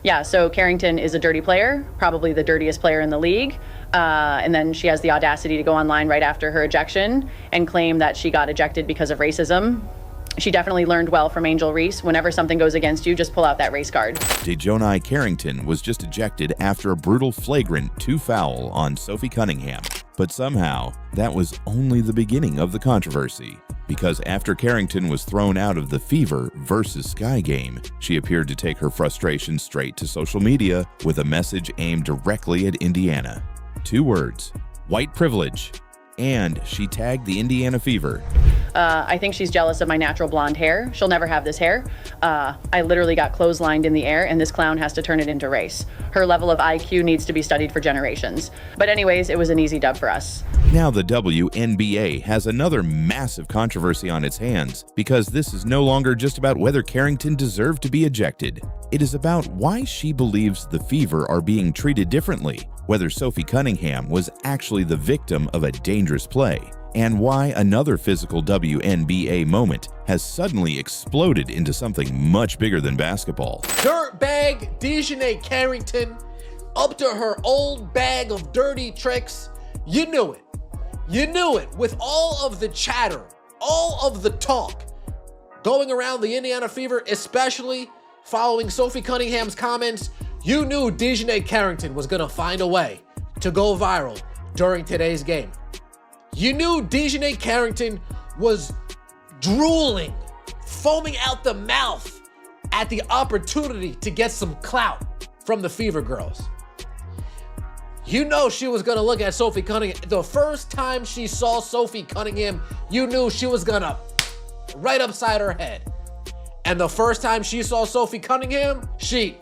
Yeah, so Carrington is a dirty player, probably the dirtiest player in the league. And then she has the audacity to go online right after her ejection and claim that she got ejected because of racism. She definitely learned well from Angel Reese. Whenever something goes against you, just pull out that race card. DiJonai Carrington was just ejected after a brutal Flagrant 2 foul on Sophie Cunningham. But somehow, that was only the beginning of the controversy. Because after Carrington was thrown out of the Fever versus Sky game, she appeared to take her frustration straight to social media with a message aimed directly at Indiana. 2 words: white privilege. And she tagged the Indiana Fever. I think she's jealous of my natural blonde hair. She'll never have this hair. I literally got clotheslined in the air, and this clown has to turn it into race. Her level of IQ needs to be studied for generations. But anyways, it was an easy dub for us. Now the WNBA has another massive controversy on its hands, because this is no longer just about whether Carrington deserved to be ejected. It is about why she believes the Fever are being treated differently, whether Sophie Cunningham was actually the victim of a dangerous play, and why another physical WNBA moment has suddenly exploded into something much bigger than basketball. Dirtbag DiJonai Carrington, up to her old bag of dirty tricks. You knew it. You knew it. With all of the chatter, all of the talk going around the Indiana Fever, especially following Sophie Cunningham's comments, you knew DiJonai Carrington was going to find a way to go viral during today's game. You knew DiJonai Carrington was drooling, foaming out the mouth at the opportunity to get some clout from the Fever girls. You know she was going to look at Sophie Cunningham. The first time she saw Sophie Cunningham, you knew she was going to right upside her head. And the first time she saw Sophie Cunningham, she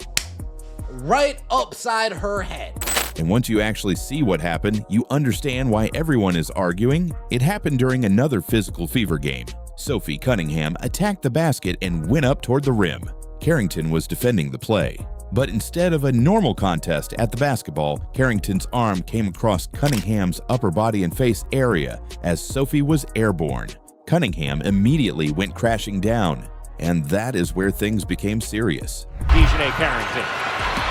right upside her head. And once you actually see what happened, you understand why everyone is arguing. It happened during another physical Fever game. Sophie Cunningham attacked the basket and went up toward the rim. Carrington was defending the play. But instead of a normal contest at the basketball, Carrington's arm came across Cunningham's upper body and face area as Sophie was airborne. Cunningham immediately went crashing down, and that is where things became serious. DiJonai Carrington.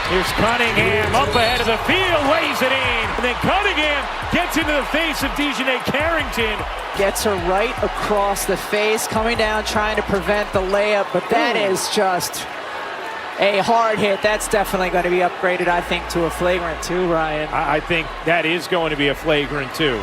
Here's Cunningham up ahead of the field, lays it in, and then Cunningham gets into the face of DiJonai Carrington. Gets her right across the face, coming down, trying to prevent the layup, but that is just a hard hit. That's definitely going to be upgraded, I think, to a flagrant too, Ryan. I think that is going to be a flagrant too.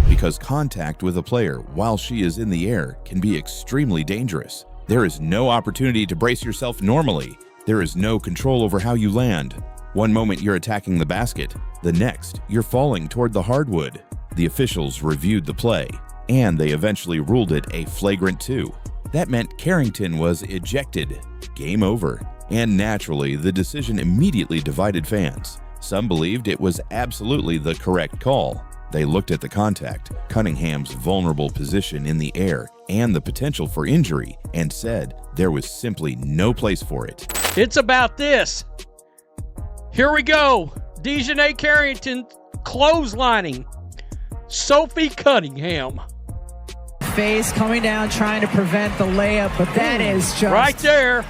Because contact with a player while she is in the air can be extremely dangerous. There is no opportunity to brace yourself normally. There is no control over how you land. One moment you're attacking the basket, the next you're falling toward the hardwood. The officials reviewed the play, and they eventually ruled it a flagrant 2. That meant Carrington was ejected. Game over. And naturally, the decision immediately divided fans. Some believed it was absolutely the correct call. They looked at the contact, Cunningham's vulnerable position in the air, and the potential for injury, and said there was simply no place for it. It's about this. Here we go. DiJonai Carrington clotheslining Sophie Cunningham. Face coming down, trying to prevent the layup, but that is just right there.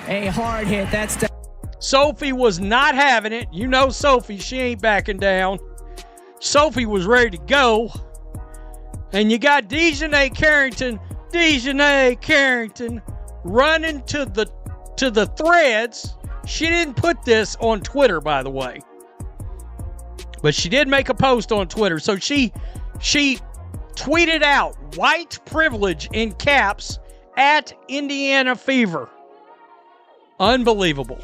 A hard hit. That's Sophie was not having it. You know Sophie, she ain't backing down. Sophie was ready to go. And you got DiJonai Carrington running to the threads. She didn't put this on Twitter, by the way. But she did make a post on Twitter. So she tweeted out white privilege in caps at Indiana Fever. Unbelievable.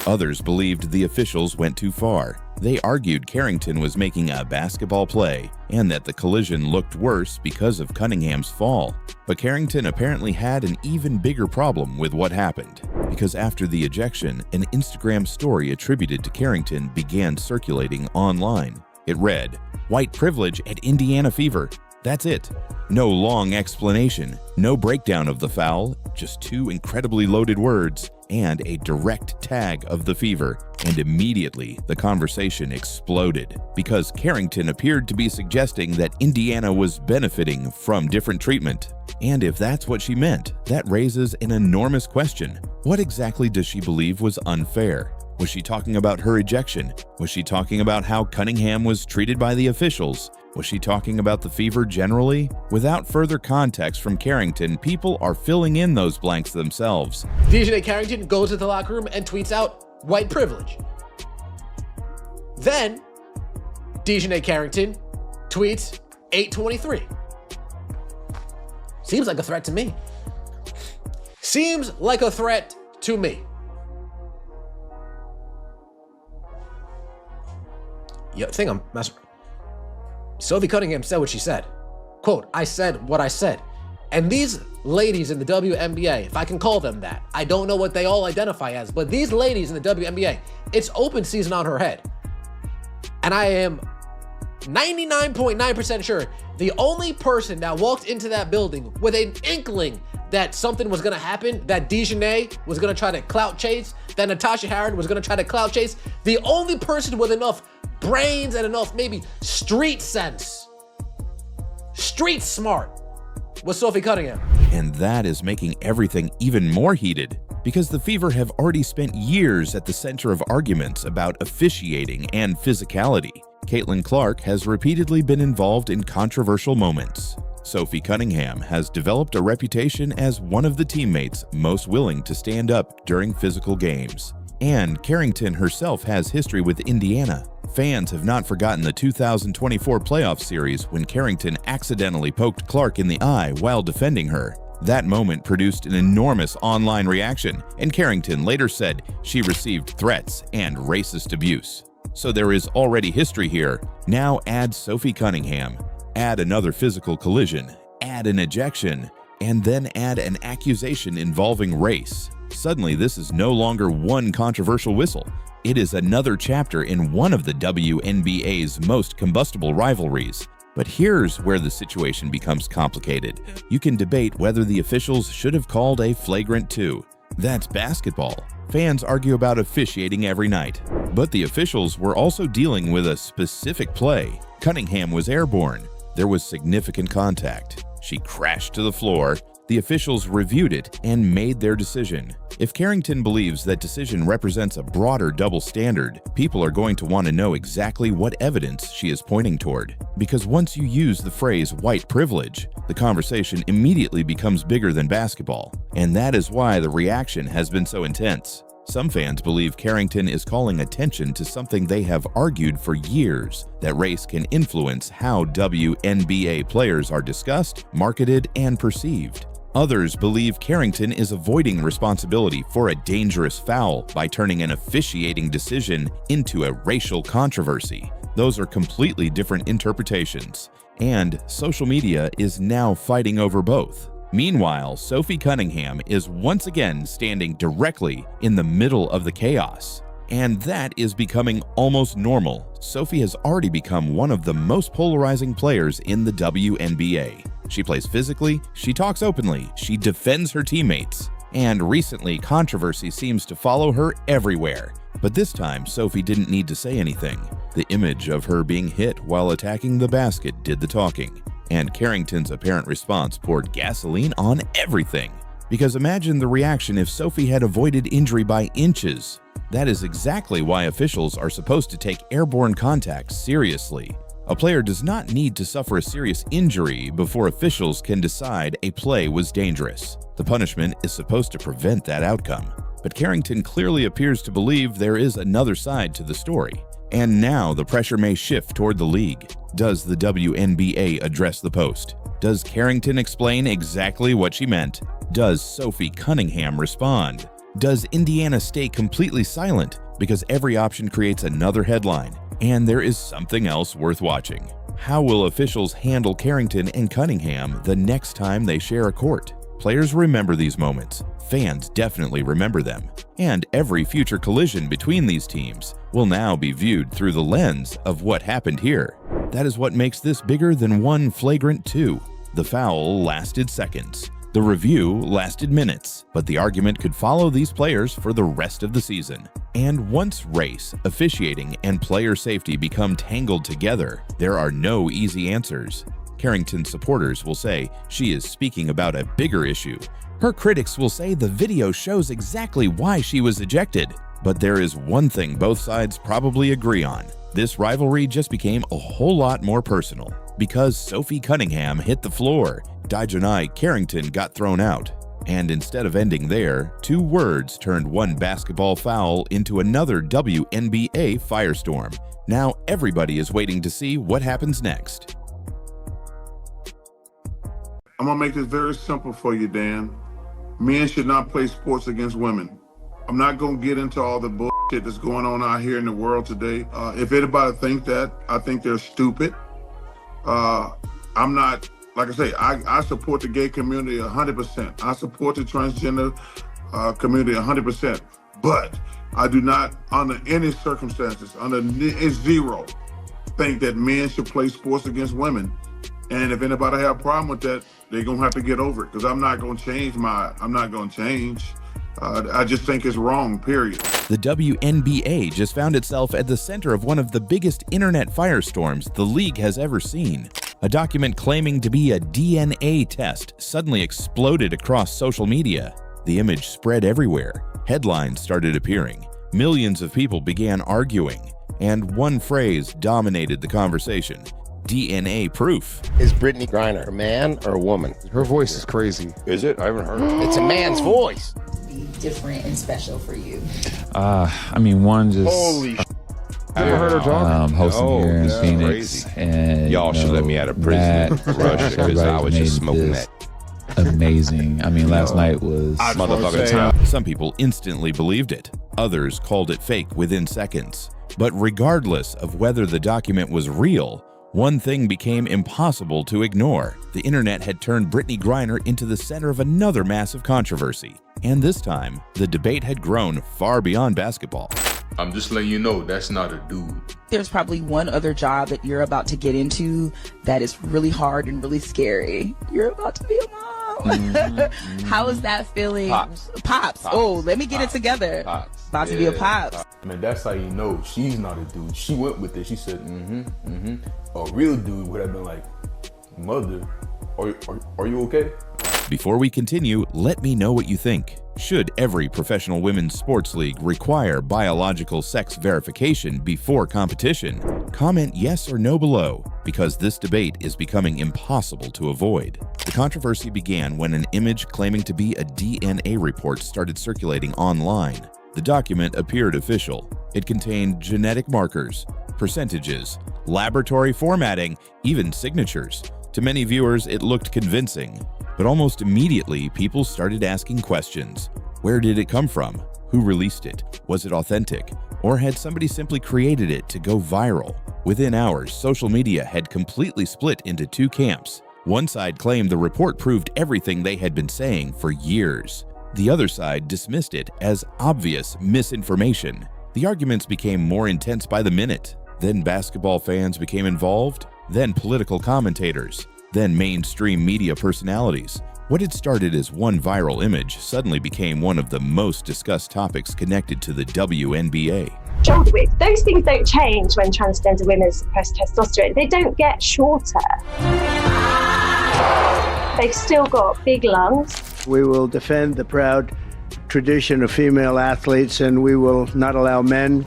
Others believed the officials went too far. They argued Carrington was making a basketball play and that the collision looked worse because of Cunningham's fall. But Carrington apparently had an even bigger problem with what happened, because after the ejection, an Instagram story attributed to Carrington began circulating online. It read, "White privilege at Indiana Fever." That's it. No long explanation, no breakdown of the foul, just 2 incredibly loaded words and a direct tag of the Fever. And immediately the conversation exploded because Carrington appeared to be suggesting that Indiana was benefiting from different treatment. And if that's what she meant, that raises an enormous question. What exactly does she believe was unfair? Was she talking about her ejection? Was she talking about how Cunningham was treated by the officials? Was she talking about the fever generally? Without further context from Carrington, people are filling in those blanks themselves. DiJonai Carrington goes to the locker room and tweets out, "White privilege." Then, DiJonai Carrington tweets 823. Seems like a threat to me. Seems like a threat to me. Yo, think I'm messing. Sophie Cunningham said what she said. Quote, "I said what I said." And these ladies in the WNBA, if I can call them that, I don't know what they all identify as, but these ladies in the WNBA, it's open season on her head. And I am 99.9% sure the only person that walked into that building with an inkling that something was gonna happen, that DiJonai was gonna try to clout chase, that Natasha Harron was gonna try to clout chase, the only person with enough brains and enough maybe street sense, street smart, was Sophie Cunningham. And that is making everything even more heated, because the Fever have already spent years at the center of arguments about officiating and physicality. Caitlin Clark has repeatedly been involved in controversial moments. Sophie Cunningham has developed a reputation as one of the teammates most willing to stand up during physical games. And Carrington herself has history with Indiana. Fans have not forgotten the 2024 playoff series when Carrington accidentally poked Clark in the eye while defending her. That moment produced an enormous online reaction, and Carrington later said she received threats and racist abuse. So there is already history here. Now add Sophie Cunningham, add another physical collision, add an ejection, and then add an accusation involving race. Suddenly, this is no longer one controversial whistle. It is another chapter in one of the WNBA's most combustible rivalries. But here's where the situation becomes complicated. You can debate whether the officials should have called a flagrant 2. That's basketball. Fans argue about officiating every night. But the officials were also dealing with a specific play. Cunningham was airborne. There was significant contact. She crashed to the floor. The officials reviewed it and made their decision. If Carrington believes that decision represents a broader double standard, people are going to want to know exactly what evidence she is pointing toward. Because once you use the phrase white privilege, the conversation immediately becomes bigger than basketball. And that is why the reaction has been so intense. Some fans believe Carrington is calling attention to something they have argued for years, that race can influence how WNBA players are discussed, marketed, and perceived. Others believe Carrington is avoiding responsibility for a dangerous foul by turning an officiating decision into a racial controversy. Those are completely different interpretations, and social media is now fighting over both. Meanwhile, Sophie Cunningham is once again standing directly in the middle of the chaos. And that is becoming almost normal. Sophie has already become one of the most polarizing players in the WNBA. She plays physically, she talks openly, she defends her teammates. And recently, controversy seems to follow her everywhere. But this time, Sophie didn't need to say anything. The image of her being hit while attacking the basket did the talking. And Carrington's apparent response poured gasoline on everything. Because imagine the reaction if Sophie had avoided injury by inches. That is exactly why officials are supposed to take airborne contact seriously. A player does not need to suffer a serious injury before officials can decide a play was dangerous. The punishment is supposed to prevent that outcome. But Carrington clearly appears to believe there is another side to the story. And now the pressure may shift toward the league. Does the WNBA address the post? Does Carrington explain exactly what she meant? Does Sophie Cunningham respond? Does Indiana stay completely silent? Because every option creates another headline. And there is something else worth watching. How will officials handle Carrington and Cunningham the next time they share a court? Players remember these moments. Fans definitely remember them. And every future collision between these teams will now be viewed through the lens of what happened here. That is what makes this bigger than one flagrant 2. The foul lasted seconds. The review lasted minutes, but the argument could follow these players for the rest of the season. And once race, officiating, and player safety become tangled together, there are no easy answers. Carrington supporters will say she is speaking about a bigger issue. Her critics will say the video shows exactly why she was ejected. But there is one thing both sides probably agree on. This rivalry just became a whole lot more personal. Because Sophie Cunningham hit the floor, DiJonai Carrington got thrown out. And instead of ending there, 2 words turned one basketball foul into another WNBA firestorm. Now everybody is waiting to see what happens next. I'm gonna make this very simple for you, Dan. Men should not play sports against women. I'm not gonna get into all the bullshit that's going on out here in the world today. If anybody think that, I think they're stupid. I'm not, like I say, I support the gay community 100%. I support the transgender community 100%. But I do not, under any circumstances, under zero, think that men should play sports against women. And if anybody have a problem with that, they're gonna have to get over it, because I'm not gonna change. I just think it's wrong, period. The WNBA just found itself at the center of one of the biggest internet firestorms the league has ever seen. A document claiming to be a DNA test suddenly exploded across social media. The image spread everywhere. Headlines started appearing. Millions of people began arguing. And one phrase dominated the conversation: DNA proof. Is Brittany Griner a man or a woman? Her voice is crazy. Is it? I haven't heard it. It's a man's voice. Different and special for you? I mean, one just... Holy shit. Ever heard her talk? Hosting here in Phoenix. Crazy. And Y'all should let me out of prison in Russia, because I was just smoking that. Amazing. I mean, last night was motherfucking time. Some people instantly believed it. Others called it fake within seconds. But regardless of whether the document was real, one thing became impossible to ignore. The internet had turned Brittany Griner into the center of another massive controversy. And this time, the debate had grown far beyond basketball. I'm just letting you know that's not a dude. There's probably one other job that you're about to get into that is really hard and really scary. You're about to be a mom. How is that feeling? Pops. Oh, let me get it together. Pops. About to be a pops. I mean, that's how you know she's not a dude. She went with it. She said, A real dude would have been like, mother, are you okay? Before we continue, let me know what you think. Should every professional women's sports league require biological sex verification before competition? Comment yes or no below, because this debate is becoming impossible to avoid. The controversy began when an image claiming to be a DNA report started circulating online. The document appeared official. It contained genetic markers, percentages, laboratory formatting, even signatures. To many viewers, it looked convincing. But almost immediately, people started asking questions. Where did it come from? Who released it? Was it authentic? Or had somebody simply created it to go viral? Within hours, social media had completely split into 2 camps. One side claimed the report proved everything they had been saying for years. The other side dismissed it as obvious misinformation. The arguments became more intense by the minute. Then basketball fans became involved, then political commentators, then mainstream media personalities. What had started as one viral image suddenly became one of the most discussed topics connected to the WNBA. Shoulder width. Those things don't change when transgender women suppress testosterone. They don't get shorter. They've still got big lungs. We will defend the proud tradition of female athletes, and we will not allow men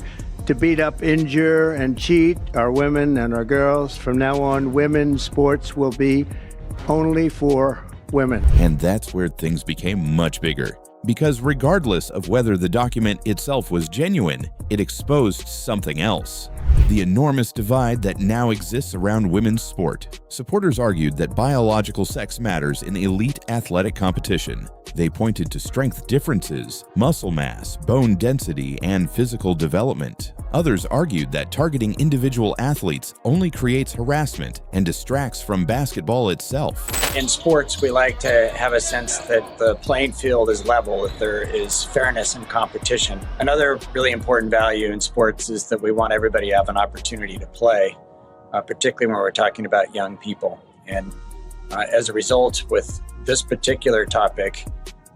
to beat up, injure, and cheat our women and our girls. From now on, women's sports will be only for women. And that's where things became much bigger. Because regardless of whether the document itself was genuine, it exposed something else. The enormous divide that now exists around women's sport. Supporters argued that biological sex matters in elite athletic competition. They pointed to strength differences, muscle mass, bone density, and physical development. Others argued that targeting individual athletes only creates harassment and distracts from basketball itself. In sports, we like to have a sense that the playing field is level, that there is fairness in competition. Another really important value in sports is that we want everybody to have an opportunity to play, particularly when we're talking about young people. And as a result, with this particular topic,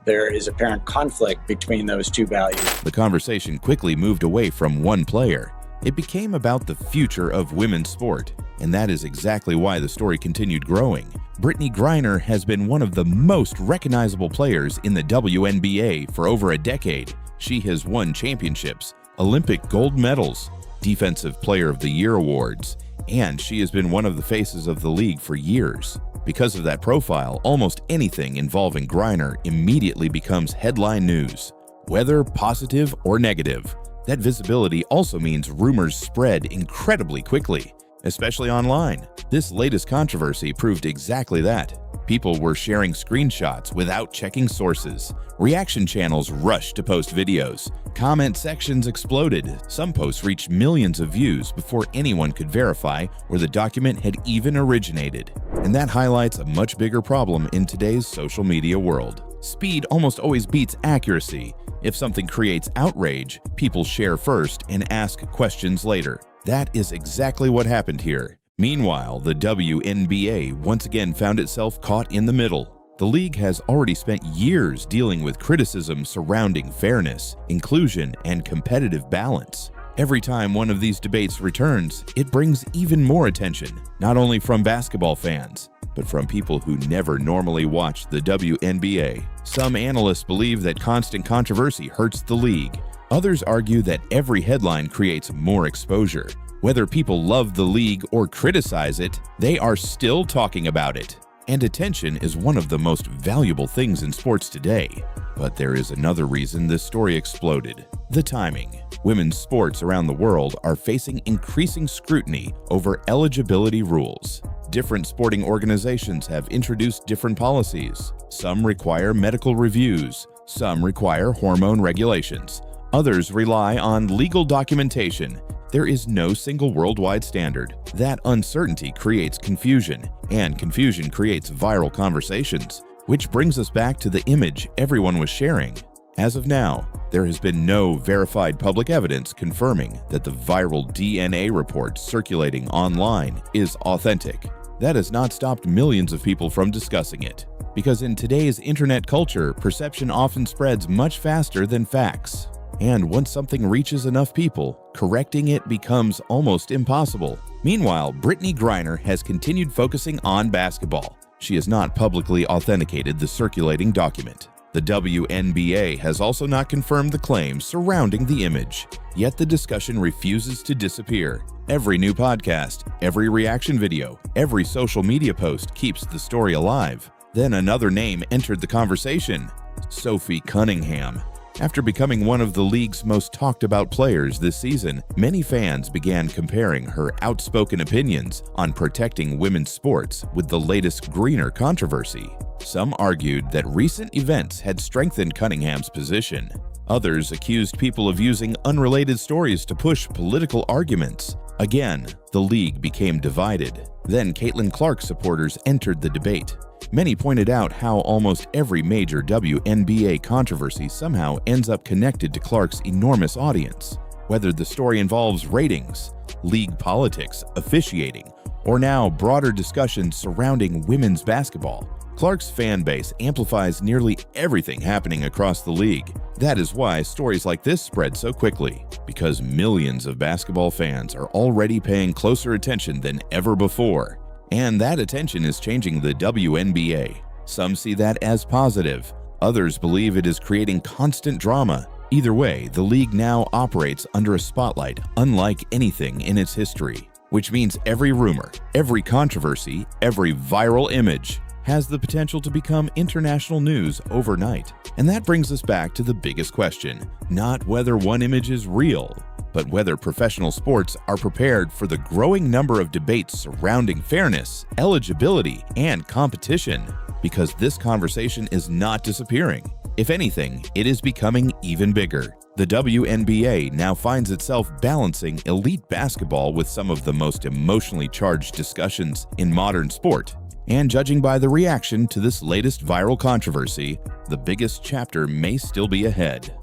there is apparent conflict between those 2 values. The conversation quickly moved away from one player. It became about the future of women's sport, and that is exactly why the story continued growing. Brittany Griner has been one of the most recognizable players in the WNBA for over a decade. She has won championships, Olympic gold medals, Defensive Player of the Year awards, and she has been one of the faces of the league for years. Because of that profile, almost anything involving Griner immediately becomes headline news, whether positive or negative. That visibility also means rumors spread incredibly quickly, especially online. This latest controversy proved exactly that. People were sharing screenshots without checking sources. Reaction channels rushed to post videos. Comment sections exploded. Some posts reached millions of views before anyone could verify where the document had even originated. And that highlights a much bigger problem in today's social media world. Speed almost always beats accuracy. If something creates outrage, people share first and ask questions later. That is exactly what happened here. Meanwhile, the WNBA once again found itself caught in the middle. The league has already spent years dealing with criticism surrounding fairness, inclusion, and competitive balance. Every time one of these debates returns, it brings even more attention, not only from basketball fans, but from people who never normally watch the WNBA. Some analysts believe that constant controversy hurts the league. Others argue that every headline creates more exposure. Whether people love the league or criticize it, they are still talking about it. And attention is one of the most valuable things in sports today. But there is another reason this story exploded: the timing. Women's sports around the world are facing increasing scrutiny over eligibility rules. Different sporting organizations have introduced different policies. Some require medical reviews, some require hormone regulations, others rely on legal documentation. There is no single worldwide standard. That uncertainty creates confusion, and confusion creates viral conversations, which brings us back to the image everyone was sharing. As of now, there has been no verified public evidence confirming that the viral DNA report circulating online is authentic. That has not stopped millions of people from discussing it, because in today's internet culture, perception often spreads much faster than facts. And once something reaches enough people, correcting it becomes almost impossible. Meanwhile, Brittany Griner has continued focusing on basketball. She has not publicly authenticated the circulating document. The WNBA has also not confirmed the claims surrounding the image. Yet the discussion refuses to disappear. Every new podcast, every reaction video, every social media post keeps the story alive. Then another name entered the conversation: Sophie Cunningham. After becoming one of the league's most talked about players this season, many fans began comparing her outspoken opinions on protecting women's sports with the latest Griner controversy. Some argued that recent events had strengthened Cunningham's position. Others accused people of using unrelated stories to push political arguments. Again, the league became divided. Then Caitlin Clark supporters entered the debate. Many pointed out how almost every major WNBA controversy somehow ends up connected to Clark's enormous audience. Whether the story involves ratings, league politics, officiating, or now broader discussions surrounding women's basketball, Clark's fan base amplifies nearly everything happening across the league. That is why stories like this spread so quickly, because millions of basketball fans are already paying closer attention than ever before. And that attention is changing the WNBA. Some see that as positive. Others believe it is creating constant drama. Either way, the league now operates under a spotlight unlike anything in its history, which means every rumor, every controversy, every viral image has the potential to become international news overnight. And that brings us back to the biggest question: not whether one image is real, but whether professional sports are prepared for the growing number of debates surrounding fairness, eligibility, and competition. Because this conversation is not disappearing. If anything, it is becoming even bigger. The WNBA now finds itself balancing elite basketball with some of the most emotionally charged discussions in modern sport. And judging by the reaction to this latest viral controversy, the biggest chapter may still be ahead.